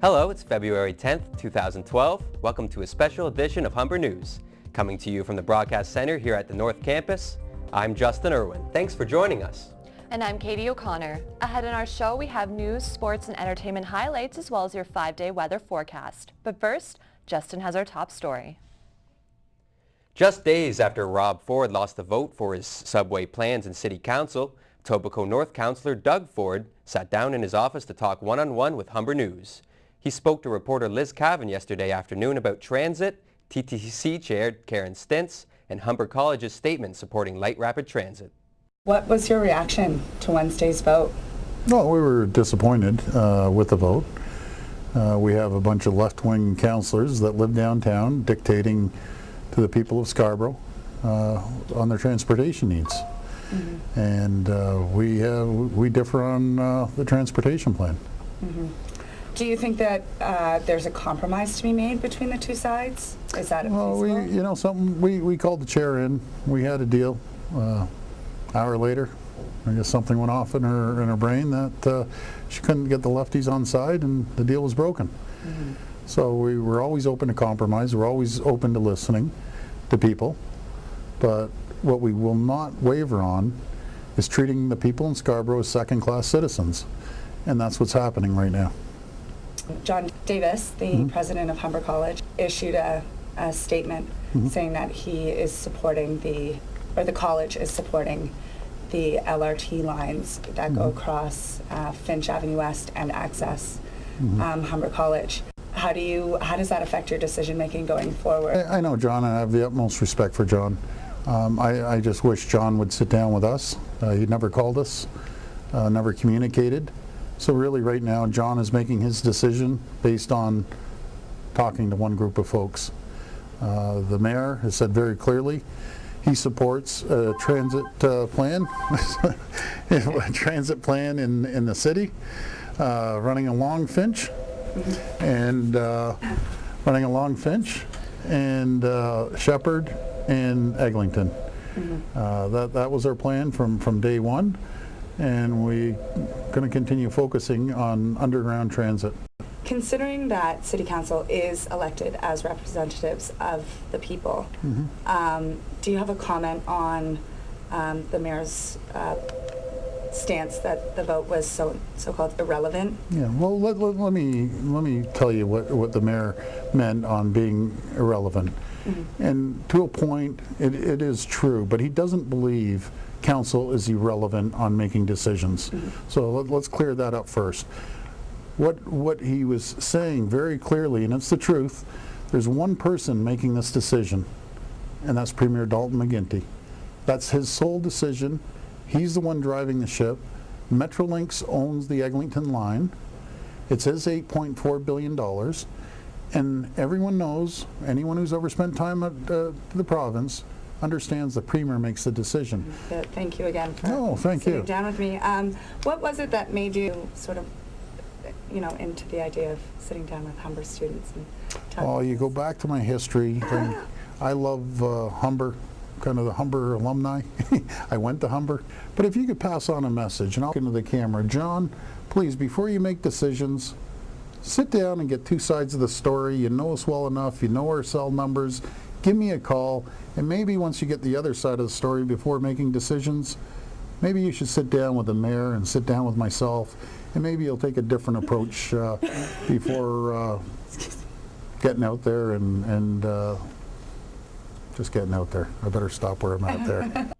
Hello, it's February 10th, 2012. Welcome to a special edition of Humber News. Coming to you from the Broadcast Center here at the North Campus, I'm Justin Irwin. Thanks for joining us. And I'm Katie O'Connor. Ahead in our show, we have news, sports, and entertainment highlights, as well as your 5-day weather forecast. But first, Justin has our top story. Just days after Rob Ford lost the vote for his subway plans in City Council, Etobicoke North Councillor Doug Ford sat down in his office to talk one-on-one with Humber News. He spoke to reporter Liz Cavan yesterday afternoon about transit, TTC Chair Karen Stintz, and Humber College's statement supporting light rapid transit. What was your reaction to Wednesday's vote? Well, we were disappointed with the vote. We have a bunch of left-wing councillors that live downtown dictating to the people of Scarborough on their transportation needs. Mm-hmm. And we differ on the transportation plan. Mm-hmm. Do you think that there's a compromise to be made between the two sides? Is that feasible? We called the chair in. We had a deal. Hour later, I guess something went off in her brain that she couldn't get the lefties on side, and the deal was broken. Mm-hmm. So we were always open to compromise. We're always open to listening to people. But what we will not waver on is treating the people in Scarborough as second-class citizens, and that's what's happening right now. John Davis, the president of Humber College, issued a statement saying that he is supporting the college is supporting the LRT lines that go across Finch Avenue West and access Humber College. How does that affect your decision making going forward? I know John, and I have the utmost respect for John. I just wish John would sit down with us. He never called us, never communicated. So really right now John is making his decision based on talking to one group of folks. The mayor has said very clearly he supports a transit plan, a transit plan in the city, running along Finch, and Shepherd and Eglinton. That was our plan from day one, and we're going to continue focusing on underground transit. Considering that City Council is elected as representatives of the people, do you have a comment on the mayor's stance that the vote was so-called irrelevant? Yeah, well, let me tell you what the mayor meant on being irrelevant. And to a point, it is true, but he doesn't believe council is irrelevant on making decisions. So let's clear that up first. What he was saying very clearly, and it's the truth, there's one person making this decision, and that's Premier Dalton McGuinty. That's his sole decision. He's the one driving the ship. Metrolinx owns the Eglinton line. It's his $8.4 billion. And everyone knows, anyone who's ever spent time at the province understands the Premier makes the decision. Thank you again for sitting down with me. What was it that made you sort of, into the idea of sitting down with Humber students and talking? Oh, you go back to my history. I love Humber, kind of the Humber alumni. I went to Humber. But if you could pass on a message, and I'll look into the camera, John, please, before you make decisions, sit down and get two sides of the story. You know us well enough. You know our cell numbers. Give me a call, and maybe once you get the other side of the story before making decisions, maybe you should sit down with the mayor and sit down with myself, and maybe you'll take a different approach before getting out there and just getting out there. I better stop where I'm at there.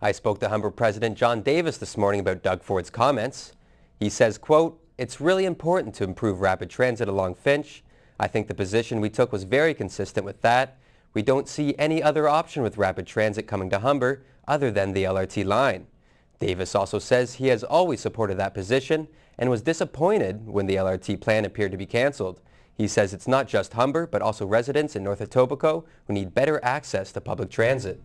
I spoke to Humber President John Davis this morning about Doug Ford's comments. He says, quote, "It's really important to improve rapid transit along Finch. I think the position we took was very consistent with that. We don't see any other option with rapid transit coming to Humber other than the LRT line." Davis also says he has always supported that position and was disappointed when the LRT plan appeared to be cancelled. He says it's not just Humber, but also residents in North Etobicoke who need better access to public transit.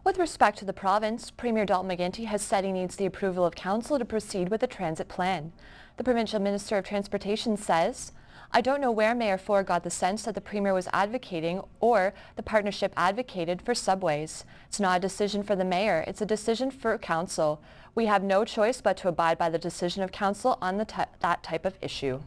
With respect to the province, Premier Dalton McGuinty has said he needs the approval of council to proceed with the transit plan. The Provincial Minister of Transportation says, "I don't know where Mayor Ford got the sense that the Premier was advocating or the partnership advocated for subways. It's not a decision for the Mayor, it's a decision for Council. We have no choice but to abide by the decision of Council on that type of issue."